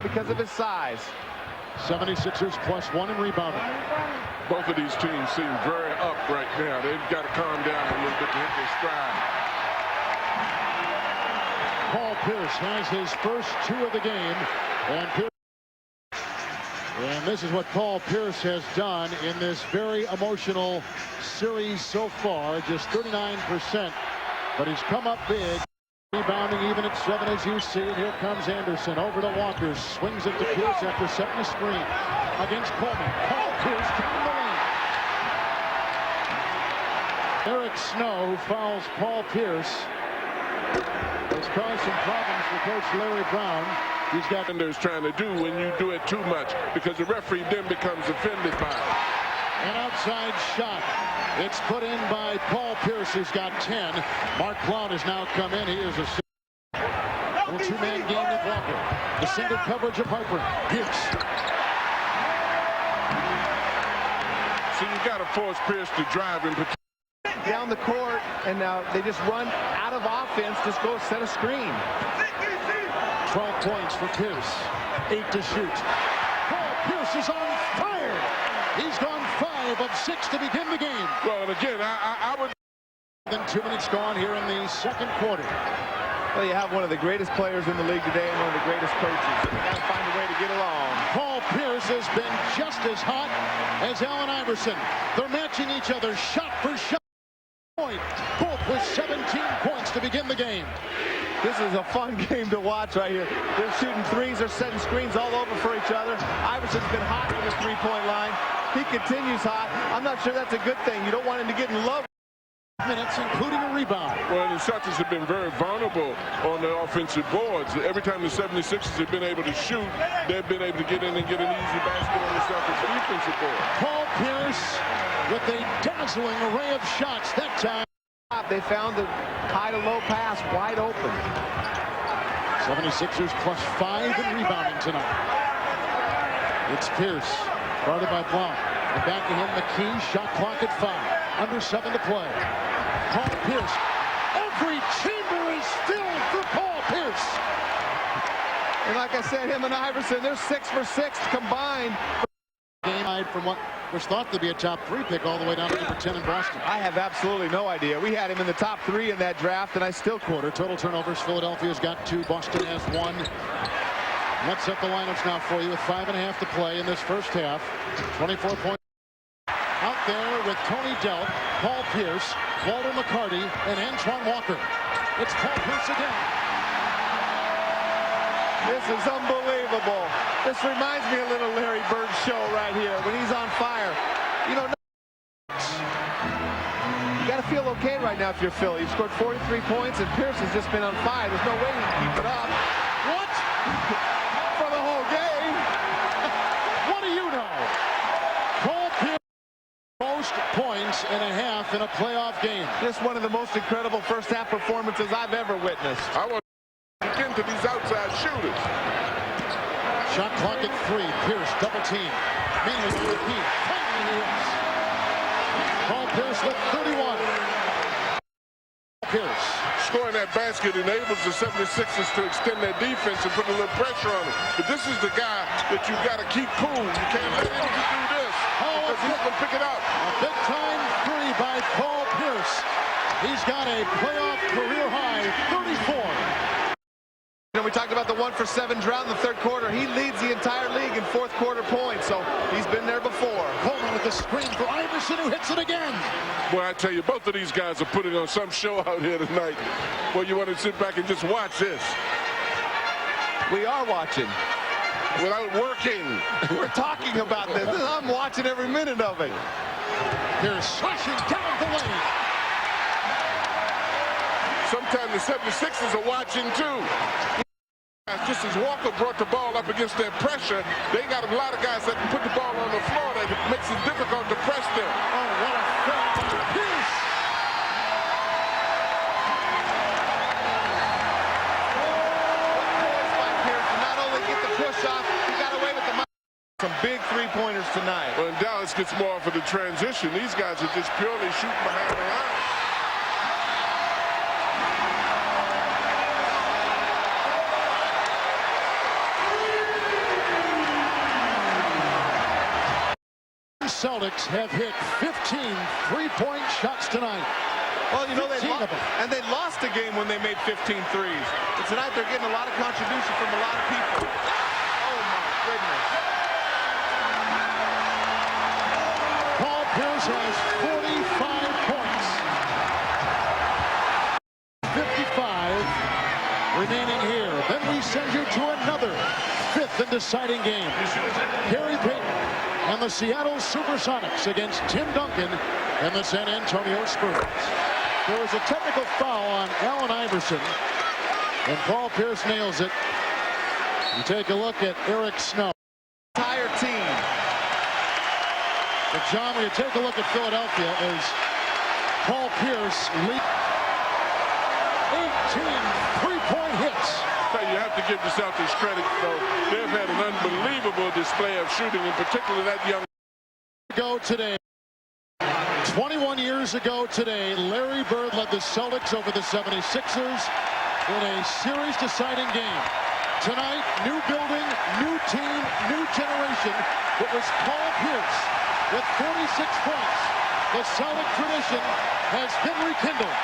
because of his size. 76ers +1 in rebounding. Both of these teams seem very up right now. They've got to calm down a little bit to hit their stride. Paul Pierce has his first 2 of the game, and this is what Paul Pierce has done in this very emotional series so far. Just 39%, but he's come up big. Rebounding even at 7, as you see. And here comes Anderson over to Walker. Swings it to Pierce after setting a screen against Coleman. Paul Pierce down the lane. Eric Snow fouls Paul Pierce. It's caused some problems for Coach Larry Brown. He's got Defenders trying to do when you do it too much, because the referee then becomes offended by it. An outside shot. It's put in by Paul Pierce, who's got 10. Mark Cloud has now come in. He is a little 2-man game with Walker. The single coverage of Harper. Pierce. So you got to force Pierce to drive and Down the court, and now they just run out of offense. Just go set a screen. 12 points for Pierce. 8 to shoot. Paul Pierce is on fire. He's gone 5 of 6 to begin the game. Well, and again, I would. Then 2 minutes gone here in the second quarter. Well, you have one of the greatest players in the league today and one of the greatest coaches. You got to find a way to get along. Paul Pierce has been just as hot as Allen Iverson. They're matching each other shot for shot. Both with 17 points to begin the game. This is a fun game to watch right here. They're shooting threes. They're setting screens all over for each other. Iverson's been hot from the three-point line. He continues hot. I'm not sure that's a good thing. You don't want him to get in love. Minutes, including a rebound. Well, the Celtics have been very vulnerable on the offensive boards. Every time the 76ers have been able to shoot, they've been able to get in and get an easy basket on the Celtics defensive board. Paul Pierce with a dazzling array of shots that time. They found the high to low pass wide open. 76ers +5 in rebounding tonight. It's Pierce, guarded by Blount. And back to him, McKee. Shot clock at 5. Under 7 to play. Paul Pierce. Every chamber is filled for Paul Pierce. And like I said, him and Iverson, they're 6 for 6 combined. Game from what was thought to be a top 3 pick all the way down to number 10 in Boston. I have absolutely no idea. We had him in the top 3 in that draft, and I still quarter. Total turnovers. Philadelphia's got 2. Boston has 1. Let's set the lineups now for you with 5.5 to play in this first half. 24 points. Out there with Tony Delk, Paul Pierce, Walter McCarty, and Antoine Walker. It's Paul Pierce again. This is unbelievable. This reminds me a little Larry Bird show right here when he's on fire. You know, you got to feel okay right now if you're Philly. You've scored 43 points, and Pierce has just been on fire. There's no way he can keep it up. What? For the whole game. What do you know? Paul Pierce. Most points and a half in a playoff game. Just one of the most incredible first half performances I've ever witnessed. I want to get into these outside shooters. Shot clock at 3. Pierce double team. Mainly to the key. Finally he hits. Paul Pierce with 31. Pierce. Scoring that basket enables the 76ers to extend their defense and put a little pressure on him. But this is the guy that you've got to keep cool. You can't let him do this. Because he's going to pick it up. A big-time 3 by Paul Pierce. He's got a playoff career high 34. You know, we talked about the 1 for 7 drought in the third quarter. He leads the entire league in fourth quarter points, so he's been there before. Coleman with the screen for Iverson, who hits it again. Well, I tell you, both of these guys are putting on some show out here tonight. Well, you want to sit back and just watch this. We are watching. Without working. We're talking about this. I'm watching every minute of it. Here's slashing down the lane. Sometimes the 76ers are watching too. Just as Walker brought the ball up against their pressure, they got a lot of guys that can put the ball on the floor that makes it difficult to press them. Oh, what a foul by Pierce. Not only get the push off, he got away with the some big three-pointers tonight. When Dallas gets more for the transition, these guys are just purely shooting behind the line. Celtics have hit 15 three-point shots tonight. Well, you know, they lost the game when they made 15 threes. But tonight they're getting a lot of contribution from a lot of people. Oh, my goodness. Paul Pierce has 45 points. 55 remaining here. Then we send you to another fifth and deciding game. Gary Payton and the Seattle Supersonics against Tim Duncan and the San Antonio Spurs. There was a technical foul on Allen Iverson, and Paul Pierce nails it. You take a look at Eric Snow. Entire team. But John, when you take a look at Philadelphia, as Paul Pierce leads 18 three-point hits. You have to give the Celtics credit, though. They've had an unbelievable display of shooting, in particular that young. Today. 21 years ago today, Larry Bird led the Celtics over the 76ers in a series-deciding game. Tonight, new building, new team, new generation. It was Paul Pierce with 46 points. The Celtic tradition has been rekindled.